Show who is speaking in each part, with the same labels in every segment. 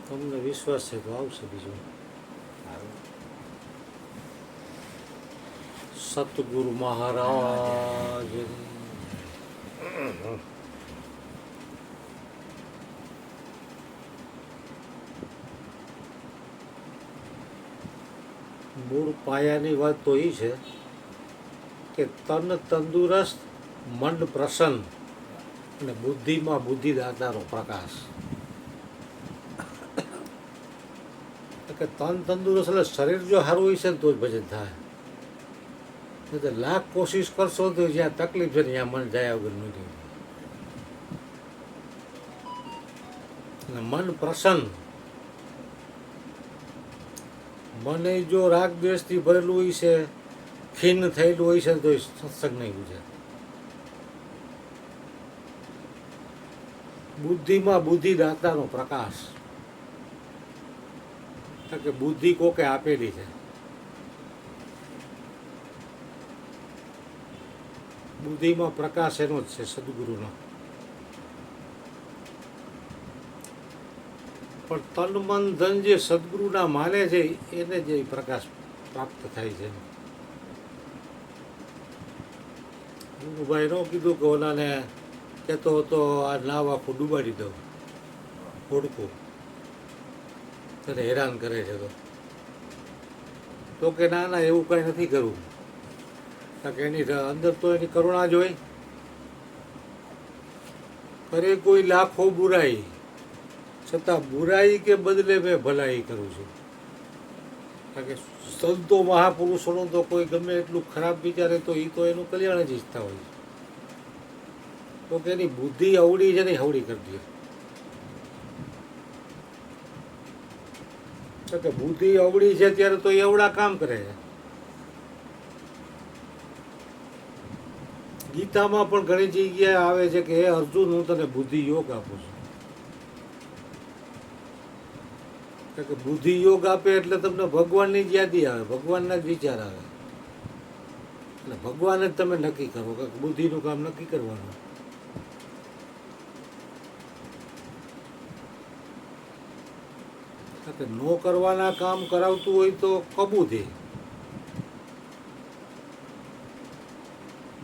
Speaker 1: તમને વિશ્વાસ છે તો આવશે બીજું. સતગુરુ મહારાજ મૂળ પાયાની વાત તો એ છે કે તન તંદુરસ્ત, મન પ્રસન્ન અને બુદ્ધિમાં બુદ્ધિદાતાનો પ્રકાશ. કે તન તંદુરસ્ત એટલે શરીર જો સારું હોય છે ને તો જ ભજન થાય. નહીં તો લાખ કોશિશ કરશો તો જ્યાં તકલીફ છે ને ત્યાં મન જાય વગર નથી. અને મન પ્રસન્ન, મને જો રાગ દ્વેષથી ભરેલું હોય છે, ખીન થયેલું હોય છે તો એ સત્સંગ નહીં ગુજરે. બુદ્ધિમાં બુદ્ધિદાતાનો પ્રકાશ, કે બુદ્ધિ કોકે આપેલી છે. બુદ્ધિમાં પ્રકાશ એનો જ છે, સદગુરુનો. પણ તન મન ધન જે સદગુરુના માને છે એને જે પ્રકાશ પ્રાપ્ત થાય છે. ગુરુભાઈ નો કીધું કે ઓલાને કહેતો હતો આ નાવ આખું ડૂબાડી દો, હોડકું તને હેરાન કરે છે. તો કે ના ના એવું કાંઈ નથી કરવું. કારણ કે એની અંદર તો એની કરુણા જ હોય. કરે કોઈ લાખો બુરાઈ, છતાં બુરાઈ કે બદલે મેં ભલાઈ કરું છું. કારણ કે સંતો મહાપુરુષોનું તો કોઈ ગમે એટલું ખરાબ વિચારે તો એ તો એનું કલ્યાણ જ ઈચ્છતા હોય. તો કે એની બુદ્ધિ અવળી છે ને હવળી કરી દે. કે બુદ્ધિ અવળી છે ત્યારે તો એવડા કામ કરે છે. ગીતામાં પણ ઘણી જગ્યાએ આવે છે કે હે અર્જુન, હું તને બુદ્ધિ યોગ આપું છું. કે બુદ્ધિ યોગ આપે એટલે તમને ભગવાનની જ યાદી આવે, ભગવાનના જ વિચાર આવે. એટલે ભગવાન જ તમે નક્કી કરો કે બુદ્ધિનું કામ નક્કી કરવાનું. કે નો કરવાના કામ કરાવતું હોય તો કબૂદે.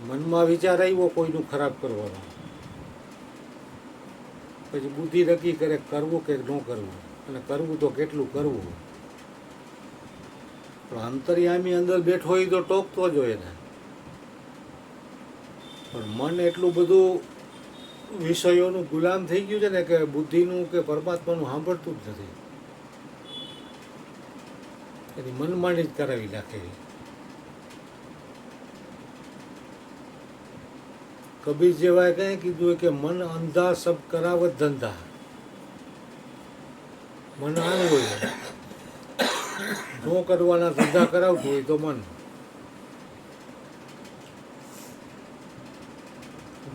Speaker 1: મનમાં વિચાર આવ્યો કોઈનું ખરાબ કરવાનો, પછી બુદ્ધિ નક્કી કરે કરવું કે ન કરવું, અને કરવું તો કેટલું કરવું. પણ અંતર્યામી અંદર બેઠો હોય તો ટોકતો જ હોય ને. પણ મન એટલું બધું વિષયોનું ગુલામ થઈ ગયું છે ને કે બુદ્ધિનું કે પરમાત્માનું સાંભળતું જ નથી. એની મનમાની જ કરાવી નાખે. કબીર જેવાએ કંઈ કીધું કે મન અંધા સબ કરાવત ધંધા. મન આનું હોય, નો કરવાના ધંધા કરાવતું હોય તો મન.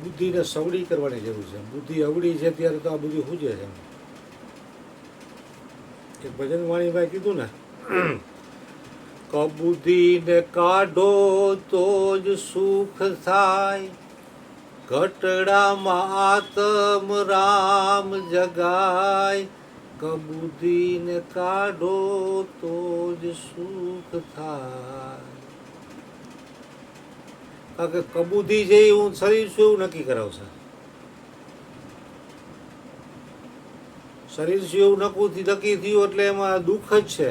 Speaker 1: બુદ્ધિને સવડી કરવાની જરૂર છે. બુદ્ધિ અવળી છે ત્યારે તો આ બધું સૂજે છે. એક ભજન વાણીભાઈ કીધું ને, કબુદ્ધિને કાઢો તો જ સુખ થાય, ઘટડામાં આત્મ રામ જગાય. કબુદ્ધિને કાઢો તો જ સુખ થાય. કારણ કે કબૂદી છે હું શરીર શું એવું નક્કી કરાવશે. શરીર શું એવું નક્કી થયું એટલે એમાં દુઃખ જ છે.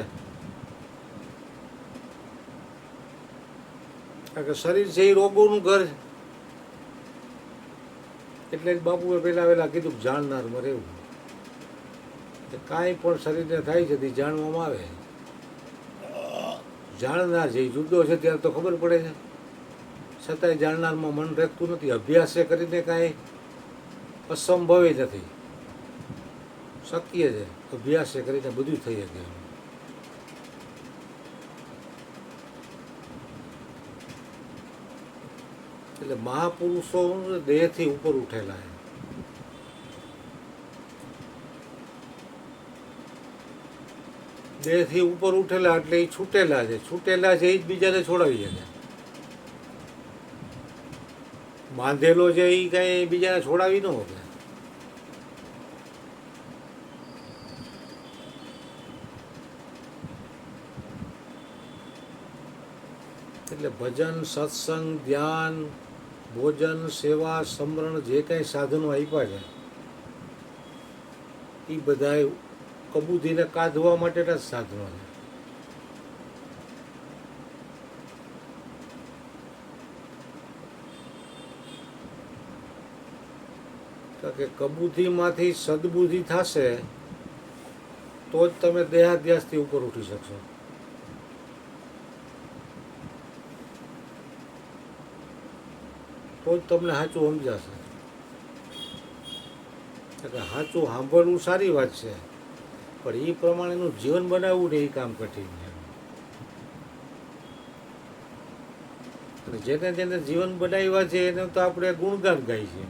Speaker 1: કારણ કે શરીર છે એ રોગોનું ઘર છે. એટલે જ બાપુએ પહેલા વહેલા કીધું કે જાણનારમાં રહેવું. કાંઈ પણ શરીરને થાય છે તે જાણવામાં આવે. જાણનાર છે એ જુદો છે ત્યારે તો ખબર પડે છે, છતાંય જાણનારમાં મન રહેતું નથી. અભ્યાસે કરીને કાંઈ અસંભવે નથી, શક્ય છે. અભ્યાસે કરીને બધું થઈ શકે. એટલે મહાપુરુષો દેહથી ઉપર ઉઠેલા છે. દેહથી ઉપર ઉઠેલા એટલે એ છૂટેલા છે. છૂટેલા છે એ જ બીજાને છોડાવી શકે. બાંધેલો છે એ કાંઈ બીજાને છોડાવી ન શકે. એટલે ભજન, સત્સંગ, ધ્યાન, ભોજન, સેવા, સમરણ જે કંઈ સાધનો આપ્યા છે એ બધા કબૂધીને કાઢવા માટેના જ સાધનો છે. કે કબૂધીમાંથી સદબુદ્ધિ થશે તો જ તમે દેહાધ્યાસથી ઉપર ઉઠી શકશો. તો જ તમને સાચું સમજાશે. સાચું સાંભળવું સારી વાત છે, પણ એ પ્રમાણેનું જીવન બનાવવું ને એ કામ કઠિન છે. અને જેને જેને જીવન બનાવ્યા છે એને તો આપણે ગુણગાન ગાઈ છે.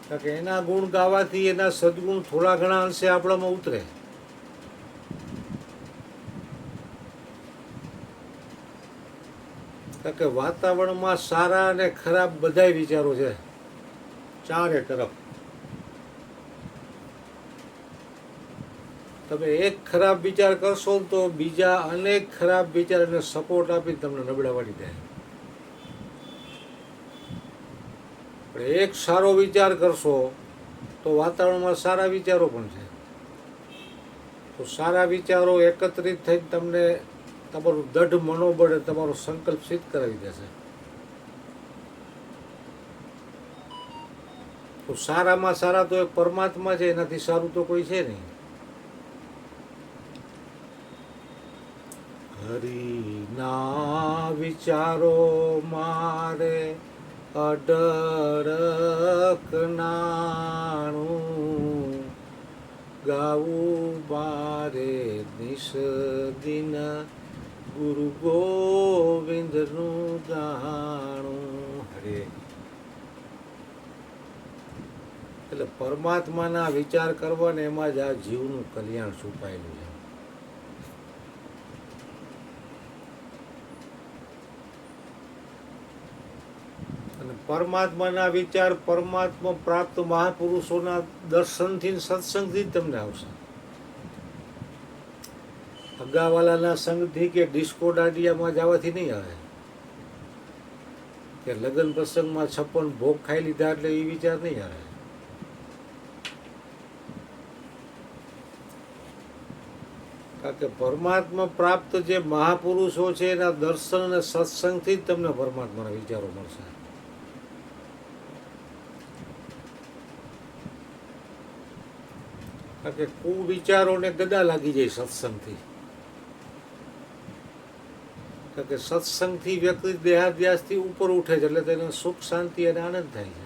Speaker 1: કારણ કે એના ગુણ ગાવાથી એના સદગુણ થોડા ઘણા અંશે આપણામાં ઉતરે. કારણ કે વાતાવરણમાં સારા અને ખરાબ બધાય વિચારો છે ચારે તરફ. તમે એક ખરાબ વિચાર કરશો તો બીજા અનેક ખરાબ વિચારોને સપોર્ટ આપી તમને નબળા વાળી દે. પણ એક સારો વિચાર કરશો તો વાતાવરણમાં સારા વિચારો પણ છે. તો સારા વિચારો એકત્રિત થઈને તમને તમારું દઢ મનોબળ, તમારો સંકલ્પ સિદ્ધ કરાવી દેશે. તો સારામાં સારા તો એક પરમાત્મા છે, એનાથી સારું તો કોઈ છે નહીં. હરિના વિચારો મારે અડળક નાણું, ગાવું મારે નિશ દિન ગુરુ ગોવિંદનું ગાણું. હરે એટલે પરમાત્માના વિચાર કરવાને એમાં જ આ જીવનું કલ્યાણ છુપાયેલું છે. અને પરમાત્માના વિચાર પરમાત્મા પ્રાપ્ત મહાપુરુષોના દર્શનથી, સત્સંગથી જ તમને આવશે. અગાવાલાના સંગથી કે ડિસ્કો દાંડિયામાં જવાથી નહીં આવે. કે લગ્ન પ્રસંગમાં 56 ભોગ ખાઈ લીધા એટલે એ વિચાર નહીં આવે. કારણ કે પરમાત્મા પ્રાપ્ત જે મહાપુરુષો છે એના દર્શન અને સત્સંગથી જ તમને પરમાત્માના વિચારો મળશે. કારણ કે કુવિચારોને ગદા લાગી જાય સત્સંગથી. કારણ કે સત્સંગથી વ્યક્તિ દેહાધ્યાસથી ઉપર ઉઠે છે એટલે તેને સુખ, શાંતિ અને આનંદ થાય છે.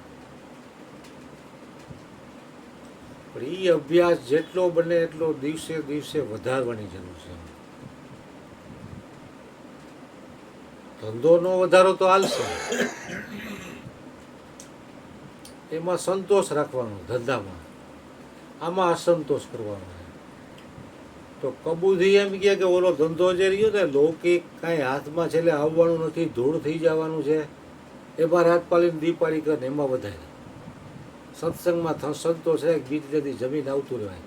Speaker 1: પણ એ અભ્યાસ જેટલો બને એટલો દિવસે દિવસે વધારવાની જરૂર છે. ધંધોનો વધારો તો હાલશે, એમાં સંતોષ રાખવાનો ધંધામાં, આમાં અસંતોષ કરવાનો. તો કબૂધી એમ કહે કે ઓલો ધંધો જે રહ્યો ને લૌકિક કાંઈ હાથમાં છેલ્લે આવવાનું નથી, ધૂળ થઈ જવાનું છે, એમાં રાત પાલીને દીપાળી કરે એમાં વધારે. સત્સંગમાં સંતોષ રહે, બીજ નદી જમીન આવતું રહેવાય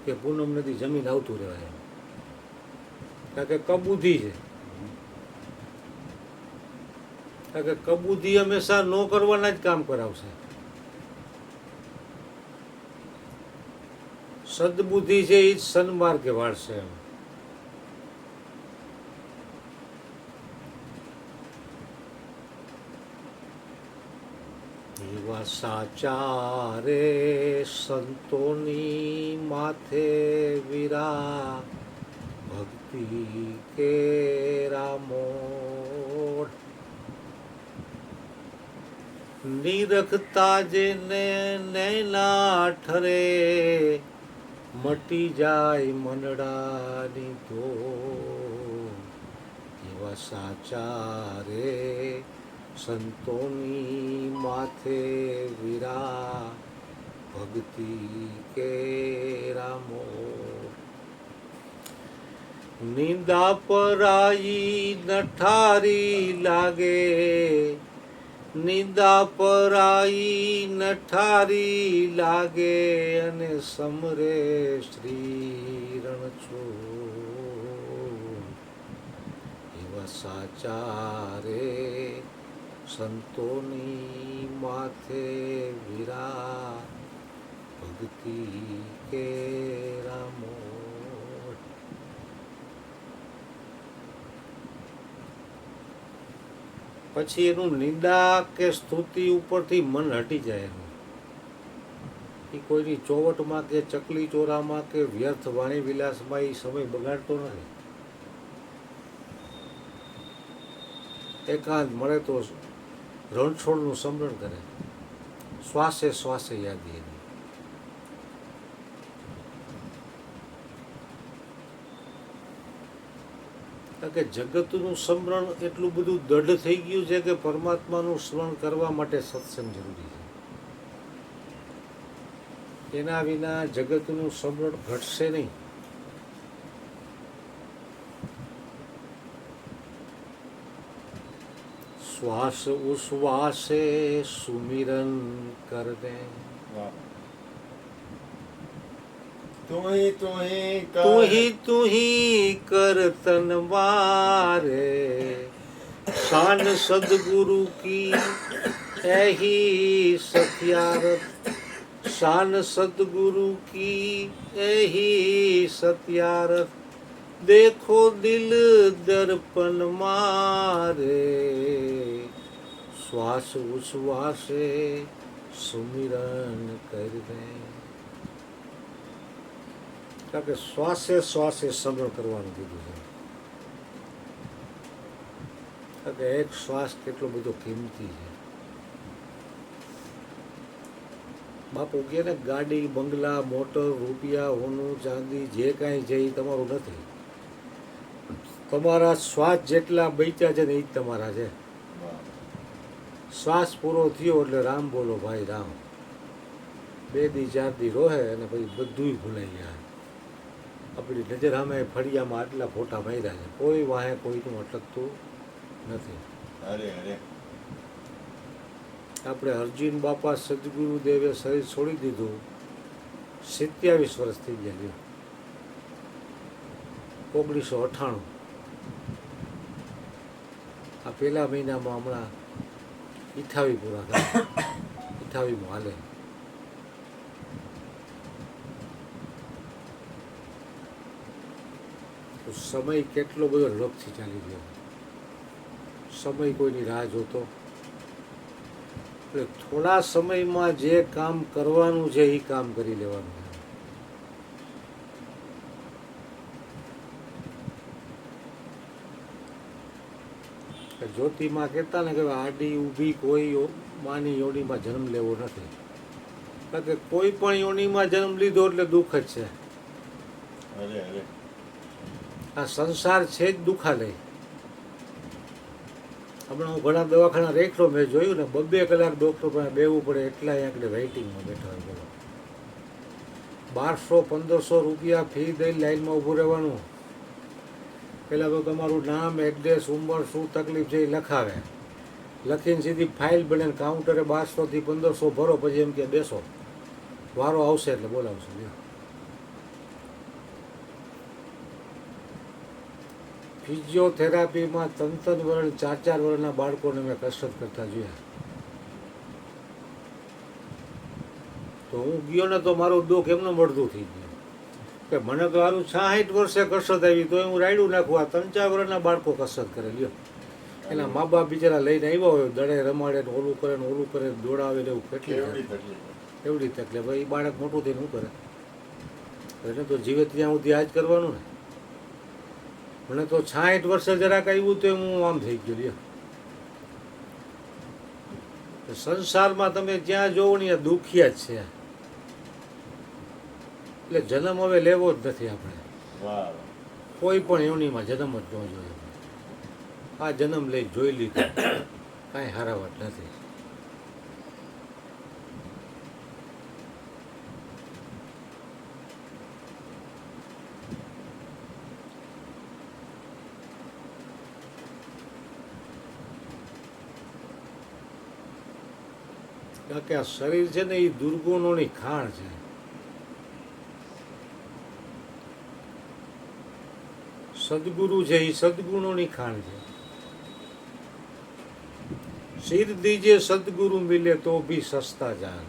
Speaker 1: કે પૂનમ નદી જમીન આવતું રહેવાય. કારણ કે કબૂધી છે. કારણ કે કબૂધી હંમેશા ન કરવાના જ કામ કરાવશે. સદબુદ્ધિ છે એ જ સન્માર્ગે વાળશે. એવા સાચા રે સંતોની માથે વીરા, ભક્તિ કેરા મોર. નિરખતા જેને નૈના ઠરે, મટી જાય મનડાની ધોર. એવા સાચા રે સંતોની માથે વીરા, ભક્તિ કેરા મોર. નિંદા પરાઈ નઠારી લાગે, નિંદા પરાઈ નઠારી લાગે અને સમરે શ્રી રણછોડ એવા સાચા રે સંતોની માથે વીરા ભક્તિ કે રામો. પછી એનું નિંદા કે સ્તુતિ ઉપરથી મન હટી જાય એનું. એ કોઈની ચોવટમાં કે ચકલી ચોરામાં કે વ્યર્થ વાણી વિલાસમાં એ સમય બગાડતો નથી. એકાંત મળે તો રણછોડનું સ્મરણ કરે, શ્વાસે શ્વાસે યાદી એની. કારણ કે જગતનું સ્મરણ એટલું બધું દઢ થઈ ગયું છે કે પરમાત્માનું સ્મરણ કરવા માટે સત્સંગ જરૂરી છે. એના વિના જગતનું સ્મરણ ઘટશે નહીં. શ્વાસ ઉશ્વાસે સુમિરન કરને તુહી કરતન મારે શાન સદગુરુ કી એહી સત્યારત શાન સદગુરુ કી એહી સત્યારત देखो दिल दर्पण मारे श्वास उश्वासे सुमिरन कर दे. કારણ કે શ્વાસે શ્વાસે સ્મરણ કરવાનું કીધું છે. કારણ કે એક શ્વાસ કેટલો બધો કિંમતી છે. બાપુ કહે ને ગાડી બંગલા મોટર રૂપિયા હોનું ચાંદી જે કાંઈ છે એ તમારું નથી. તમારા શ્વાસ જેટલા બચ્યા છે ને એ જ તમારા છે. શ્વાસ પૂરો થયો એટલે રામ બોલો ભાઈ રામ. 2 દી 4 દી રોહે અને પછી બધુંય ભૂલાઈ જાય. આપણી નજર સામે ફળિયામાં આટલા ફોટા માર્યા છે, કોઈ વાહે કોઈનું અટકતું નથી. આપણે અર્જુન બાપા સદગુરુદેવે શરીર છોડી દીધું, 27 વર્ષ થઈ ગયા. 1998 આ પહેલા મહિનામાં હમણાં 88 પૂરા થયા. 88 હાલે. તો સમય કેટલો બધો ઝડપથી ચાલી ગયો. સમય કોઈની રાહ જોતો એટલે થોડા સમયમાં જે કામ કરવાનું છે એ કામ કરી લેવાનું. જ્યોતિમાં કહેતા ને કે આડી ઊભી કોઈ માની યોનીમાં જન્મ લેવો નથી. કારણ કે કોઈ પણ યોનીમાં જન્મ લીધો એટલે દુઃખ જ છે. આ સંસાર છે જ દુઃખાલય. હમણાં હું ઘણા દવાખાના રેખલો મેં જોયું ને 2 કલાક ડૉક્ટર પાસે બેવું પડે એટલા આગળ વેઇટિંગમાં બેઠા હોય. 1200-1500 રૂપિયા ફી દઈ લાઈનમાં ઊભું રહેવાનું. પહેલાં તો તમારું નામ, એડ્રેસ, ઉંમર, શું તકલીફ છે એ લખાવે. લખીને સીધી ફાઇલ બને કાઉન્ટરે 1200 થી 1500 ભરો. પછી એમ કે બેસો, વારો આવશે એટલે બોલાવશે. ફિઝિયોથેરાપીમાં 3 વર્ષ 4 વર્ષના બાળકોને મેં કસરત કરતા જોયા. તો હું ગયો ને તો મારું દુઃખ એમનું મળતું થઈ ગયું કે મને તો સારું 66 વર્ષે કસરત આવી તો હું રાયડું નાખું. આ 3-4 વર્ષના બાળકો કસરત કરે. લ્યો, એના મા બાપ બિચારા લઈને આવ્યા હોય, દડે રમાડે ને ઓલું કરે દોડાવે ને એવું કેટલી એવડી તકલીફ. ભાઈ એ બાળક મોટું થઈને શું કરે? એને તો જીવે ત્યાં સુધી આ જ કરવાનું ને. મને તો 66 વર્ષે જરાક આવ્યું તો હું આમ થઈ ગયો. લ્યો, સંસારમાં તમે જ્યાં જોવો ને ત્યાં દુખિયા જ છે. એટલે જન્મ હવે લેવો જ નથી આપણે. કોઈ પણ યોનીમાં જન્મ જ ન જોઈએ. આ જન્મ લઈ જોઈ લીધો, કાંઈ હારાવટ નથી. કારણ કે આ શરીર છે ને એ દુર્ગુણોની ખાણ છે. સદગુરુ છે એ સદગુણોની ખાણ છે. સિર દીજે સદગુરુ મિલે તો ભી સસ્તા જાન.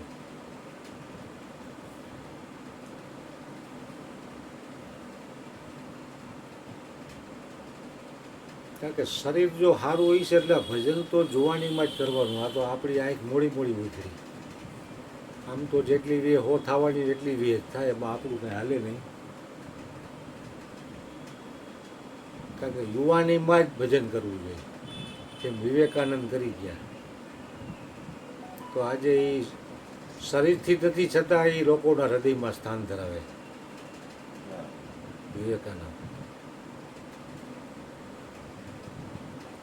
Speaker 1: કારણ કે શરીર જો સારું હોય છે એટલે ભજન તો જોવાનીમાં જ કરવાનું. આ તો આપણી આંખ મોડી મોડી ઉતરી. આમ તો જેટલી વે હો થવાની એટલી વે થાય, એમાં આપણું કંઈ હાલે નહીં. કારણ કે યુવાનીમાં જ ભજન કરવું જોઈએ, જેમ વિવેકાનંદ કરી ગયા. તો આજે એ શરીરથી નથી છતાં એ લોકોના હૃદયમાં સ્થાન ધરાવે વિવેકાનંદ.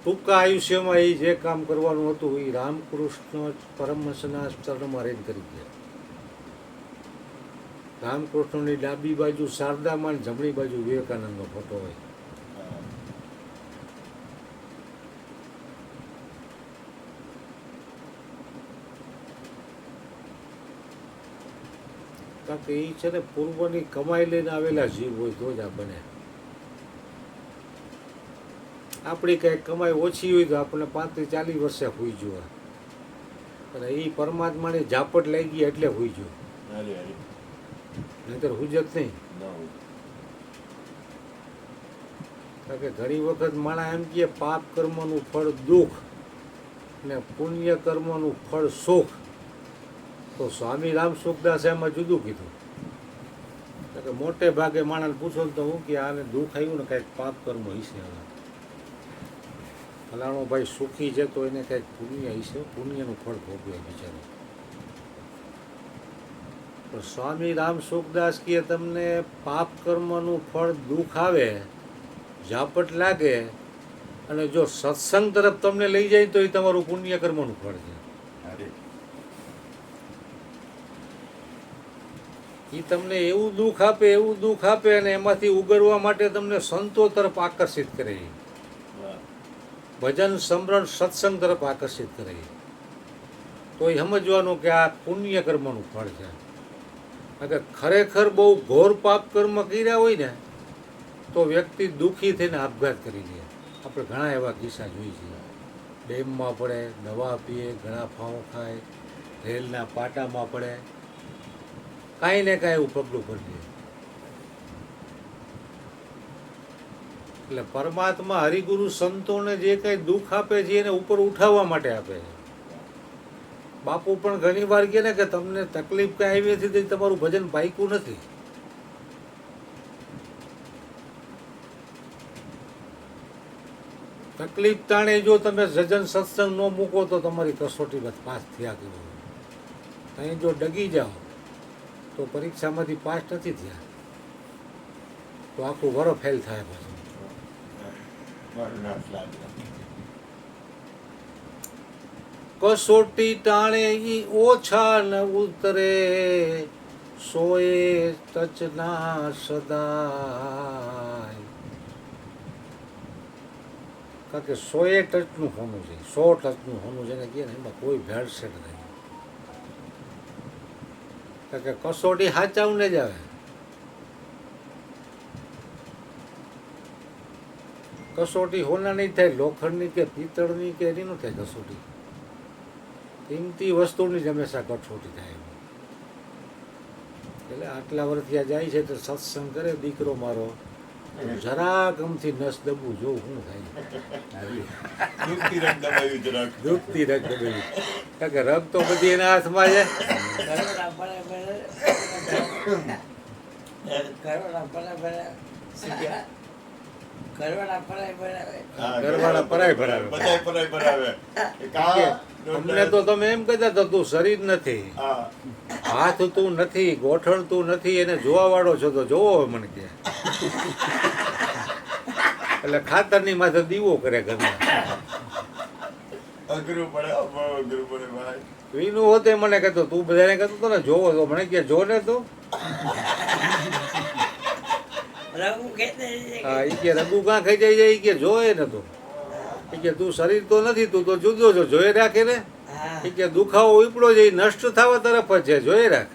Speaker 1: ટૂંકા આયુષ્યમાં એ જે કામ કરવાનું હતું એ રામકૃષ્ણ પરમહંસના ચરણમાં રહીને કરી ગયા. રામકૃષ્ણની ડાબી બાજુ શારદામાં અને જમણી બાજુ વિવેકાનંદનો ફોટો હોય. કારણ કે એ છે ને પૂર્વની કમાઈ લઈને આવેલા જીવ હોય તો જ આ બને. આપણી કંઈક કમાઈ ઓછી હોય તો આપણને 35-40 વર્ષે હોઈ જવા, અને એ પરમાત્માની ઝાપટ લઈ ગઈ એટલે હોઈ ગયો, નહીતર હુજત નહીં. કારણ કે ઘણી વખત માણસ એમ કહે પાપ કર્મનું ફળ દુઃખ ને પુણ્ય કર્મનું ફળ સુખ. તો સ્વામી રામ સુખદાસે એમાં જુદું કીધું. કે મોટે ભાગે માણસ પૂછો તો હું કે આને દુઃખ આવ્યું ને કંઈક પાપ કર્મ હશે. ફલાણો ભાઈ સુખી છે તો એને કંઈક પુણ્ય હશે, પુણ્યનું ફળ ભોગવે બિચારો. પણ સ્વામી રામ સુખદાસ કહે તમને પાપ કર્મનું ફળ દુઃખ આવે, ઝાપટ લાગે, અને જો સત્સંગ તરફ તમને લઈ જાય તો એ તમારું પુણ્ય કર્મનું ફળ છે. એ તમને એવું દુઃખ આપે અને એમાંથી ઉગરવા માટે તમને સંતો તરફ આકર્ષિત કરે, ભજન સમરણ સત્સંગ તરફ આકર્ષિત કરે. તો એ સમજવાનું કે આ પુણ્ય કર્મનું ફળ છે. કારણ કે ખરેખર બહુ ઘોર પાપ કર્મ કર્યા હોય ને તો વ્યક્તિ દુઃખી થઈને આપઘાત કરી લે. આપણે ઘણા એવા કિસ્સા જોઈ છે. ડેમમાં પડે, દવા પીએ, ઘણા ફાઉં ખાય, રેલના પાટામાં પડે, કાંઈ ને કાંઈ એવું પગલું ભરી લે. એટલે પરમાત્મા હરિગુરુ સંતોને જે કંઈ દુઃખ આપે છે એને ઉપર ઉઠાવવા માટે આપે છે. બાપુ પણ ઘણી વાર કહે ને કે તમને તકલીફ કાંઈ આવી નથી તો તમારું ભજન પાક્યું નથી. તકલીફ તાણે જો તમે ભજન સત્સંગ ન મૂકો તો તમારી કસોટી બસ પાસ થયા કરો. અહીં જો ડગી જાઓ તો પરીક્ષામાંથી પાસ નથી થયા તો આખું વરો ફેલ થાય. પછી કસોટી ટાણે ઈ ઓછા ન ઉતરે, સોએ ટચના સદાય. કારણ કે 100 ટચનું હોવું છે, 100 ટચનું હોવું છે ને કહે ને એમાં કોઈ ભેળસેળ નહીં. કારણ કે કસોટી સાચાવને જ આવે. કસોટી હોનાની થાય, લોખંડની કે પિત્તળની કે એની ન થાય કસોટી. કિંમતી વસ્તુની જ હંમેશા કસોટી થાય. એટલે આટલા વર્ષથી જાય છે તો સત્સંગ કરે દીકરો મારો, જરાક ગમથી નસ દબવું જોવું શું થાય. દુખતી રગ દબાવી, કારણ કે રગ તો બધી એના હાથમાં છે. ઘરવાળા પરાય ભરાવે. અમને તો તમે એમ કહેતા તો તું શરીર નથી, હાથ તું નથી, ગોઠણ તું નથી, એને જોવા વાળો છો તો જોવો મને કે. એટલે ખાતરની માથે દીવો કરે ઘરમાં. વિનુ હોતે મને કહેતો તું બધાને કહેતો તો ને જોવો તો મને કે જો ને તું. હા એ કે રઘુ કાં ખાઈ જાય એ કે જોયે ને તું. એ કે તું શરીર તો નથી, તું તો જુદો છો, જોઈ રાખે ને.
Speaker 2: હા
Speaker 1: એ કે દુખાવો ઉપડો છે એ નષ્ટ થવા તરફ જ છે, જોઈ રાખ.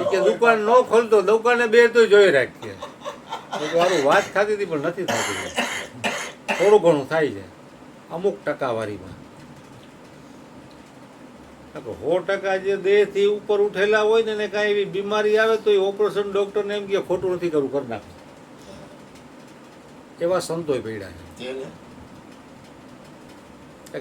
Speaker 1: એ કે દુકાન ન ખોલતો, દુકાને બે તો જોઈ રાખીએ. મારું વાત થતી હતી પણ નથી થતી. થોડું ઘણું થાય છે અમુક ટકાવારીમાં. 100% જે દેહથી ઉપર ઉઠેલા હોય ને એને કાંઈ એવી બીમારી આવે તો એ ઓપરેશન ડૉક્ટરને એમ કે ખોટું નથી કરવું, કરી નાખો. એવા સંતોય પડ્યા છે.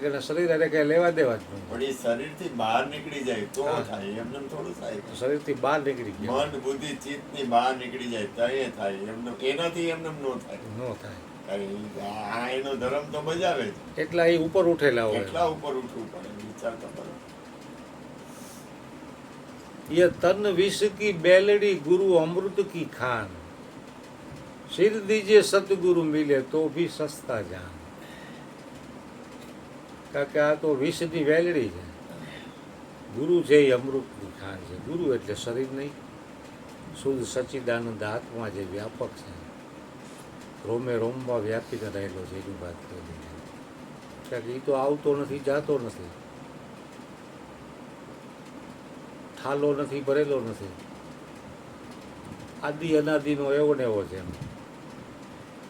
Speaker 1: કે એના શરીર અરે કઈ લેવા દેવા જ નહીં.
Speaker 3: પણ એ શરીરથી બહાર નીકળી જાય તો
Speaker 1: હા.
Speaker 3: થાય, એમને થોડું થાય.
Speaker 1: શરીરથી બહાર નીકળી ગયા
Speaker 3: મન બુદ્ધિ ચિત્તની બહાર નીકળી જાય તો એ થાય, એમને એનાથી એમને ન થાય.
Speaker 1: ન થાય.
Speaker 3: કારણ કે આ એનો ધર્મ તો બજાવે છે.
Speaker 1: એટલા એ ઉપર ઉઠેલા હોય.
Speaker 3: કેટલા ઉપર ઉઠવું પડે, વિચાર તો કરો.
Speaker 1: ये तन विष की बेलड़ी गुरु अमृत की खान, सिर दीजिए सतगुरु मिले तो भी सस्ता जान. કારણ કે આ તો વિષની વેલડી છે, ગુરુ છે એ અમૃતની ખાન છે. ગુરુ એટલે શરીર નહીં, શુદ્ધ સચ્ચિદાનંદ આત્મા જે વ્યાપક છે, રોમે રોમમાં વ્યાપીને રહેલો છે એની વાત કરી છે. કારણ કે એ તો આવતો નથી, જાતો નથી, થાલો નથી, ભરેલો નથી, આદિ અનાદિનો એવો ને એવો છે એમ.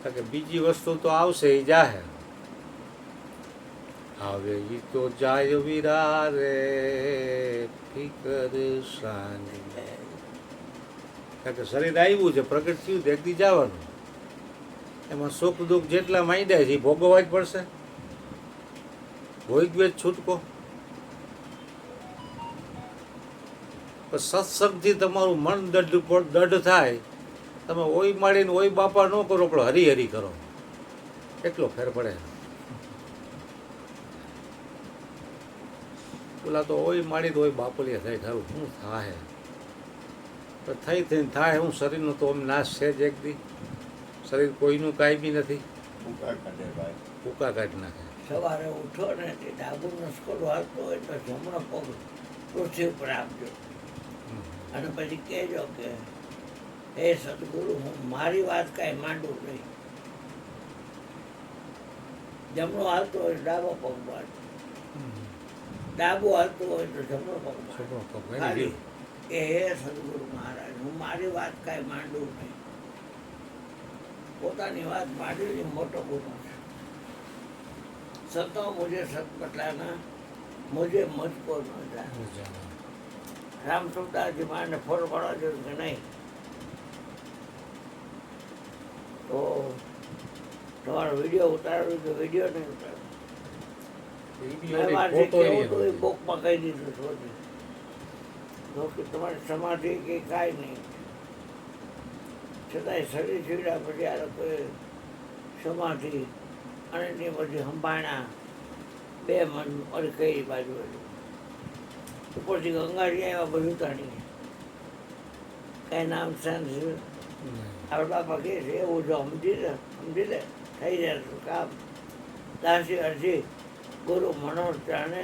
Speaker 1: કારણ કે બીજી વસ્તુ તો આવશે એ જાહે, આવે ઈ તો જાય વીરા રે ફિકર સાંજ. કારણ કે શરીર આવ્યું છે, પ્રગટ થયું, દેખતી જવાનું. એમાં સુખ દુઃખ જેટલા માંડ્યા છે એ ભોગવવા જ પડશે. ભોગવે જ છૂટકો. સત્સંગથી તમારું મન દઢ થાય. તમે ઓય માળીને ઓય બાપા ન કરો, પણ હરી હરી કરો, એટલો ફેર પડે. પેલા તો ઓય માળીને ઓય બાપલિયા થાય, તારું શું થાય? પણ થઈ થઈને થાય હું, શરીરનો તો આમ નાશ છે જ એક દી. શરીર કોઈનું કાંઈ બી નથી,
Speaker 3: ભૂકા કાઢે ભાઈ.
Speaker 1: ભૂકા કાઢી નાખે.
Speaker 2: સવારે ઉઠો ને તે ડાબુ નસકોડું હાલતો હોય તો જમણો પગ પૃથ્વી ઉપર આપજો અને પછી કહેજો કે હે સદગુરુ, હું મારી વાત કાંઈ માંડું નહીં. જમણો હાલતો હોય ડાબો પગ બાંધો, ડાબુ હાલતું હોય તો જમણો પગ બાંધો.
Speaker 1: છોકરો પગ
Speaker 2: ખાલી કે હે સદગુરુ મહારાજ, હું મારી વાત કાંઈ માંડું નહીં. પોતાની વાત માંડવી મોટો ગુનો છે. સતો મુझे સત બતલાના, મુझे મુझको ન જાના. રામ સુરદાસજી માને ફોન કરવા જોઈએ કે નહીં, તો તમારો વિડીયો ઉતારવો તો વિડીયો નહીં ઉતારો. મારે કેવું તો એ બોકમાં કહી દીધું શોધી કે તમારી સમાધિ કે કાંઈ નહીં. છતાંય શરીર છીડ્યા પછી આ લોકોએ સમાધિ અને તે પછી સંભાળ્યા બે મન ઓલી કઈ બાજુ ઉપરથી ગંગાજી આવ્યા, બધું તાણી કાંઈ નામ શાંત છે. આપણે બાપા કહે છે એવું જો સમજી લે થઈ જાય કામ. દાસી અરજી ગુરુ મનોજ જાણે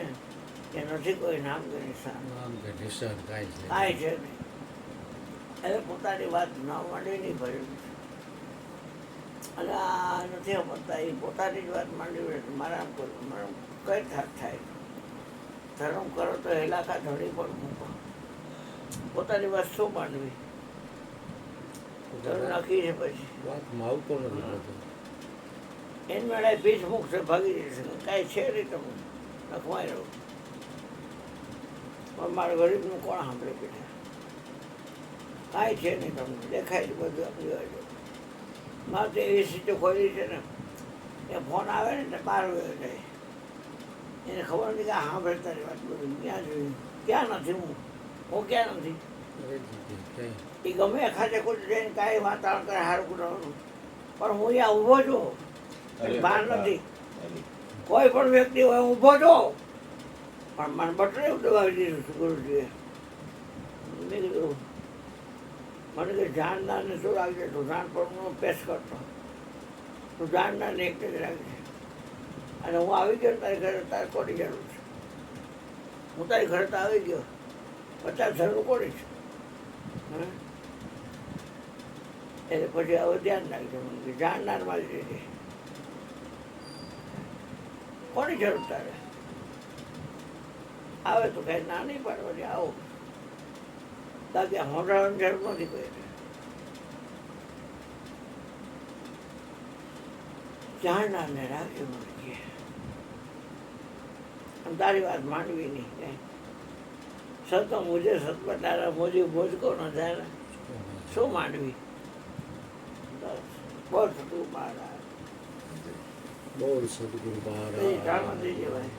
Speaker 2: કે નથી કોઈ નામ કે નિશાન, કાંઈ છે નહીં. એટલે પોતાની વાત ના માંડી નહીં ભરેલું છે. અને આ નથી સમજતા, એ પોતાની જ વાત માંડી મારા આમ કરું, મારા કઈ થાય. ધર્મ કરો તો હેલાકા ધણી પણ મૂકો. પોતાની વાત શું માંડવી? ધર્મ નક્કી છે પછી
Speaker 1: વાતમાં આવતો નથી.
Speaker 2: એની મેળે પીઠ મૂકશે, ભાગી જશે, કાંઈ છે નહીં. તમે નખવાઈ રહો, પણ મારા ગરીબનું કોણ સાંભળે પીઠે? કાંઈ છે નહીં, તમને દેખાય છે બધું. આપણી બાજુ મારે તો એવી સીટો ખોલી છે ને, એ ફોન આવે ને એટલે બહાર વયો જાય. એને ખબર નથી કે આ સાંભળે તારી વાત બધું. ક્યાં જોયું? ક્યાં નથી હું ક્યાં નથી? એ ગમે ખાતે કોઈ જઈને કાંઈ વાતાવરણ કરે સારું કરવાનું, પણ હું અહીંયા ઊભો છું, બહાર નથી. કોઈ પણ વ્યક્તિ હોય હું ઊભો છું, પણ મને બટરે દબાવી દીધું છું ગુરુજીએ. મેં કીધું મને કે જાણનારને શું રાખજે, તું જાણ પર હું પેશ કરતો, તું જાણનારને એક જ રાખજે. અને હું આવી ગયો તારી ઘરે, તારે કોની જરૂર છે? હું તારી ઘરે તો આવી ગયો, 50 જરૂર કોની છે? એટલે પછી હવે ધ્યાન રાખજો, મને કે જાણનાર મારી રીતે કોની જરૂર તારે? આવે તો કઈ ના નહીં પાડવાની, આવો તાકે હોંડાવાની જરૂર નથી કોઈ. જાણનારને રાખજો મને, તારી વાત માંડવી નહીં કઈ. સતો મુજે સત બતારા, મુજે મુજકો ન જાણે, શું માંડવી? બસ બોલ તું મારા
Speaker 1: બોલ સદગુરુ
Speaker 2: જાણવા
Speaker 1: મહારાજ.
Speaker 2: દેજે ભાઈ.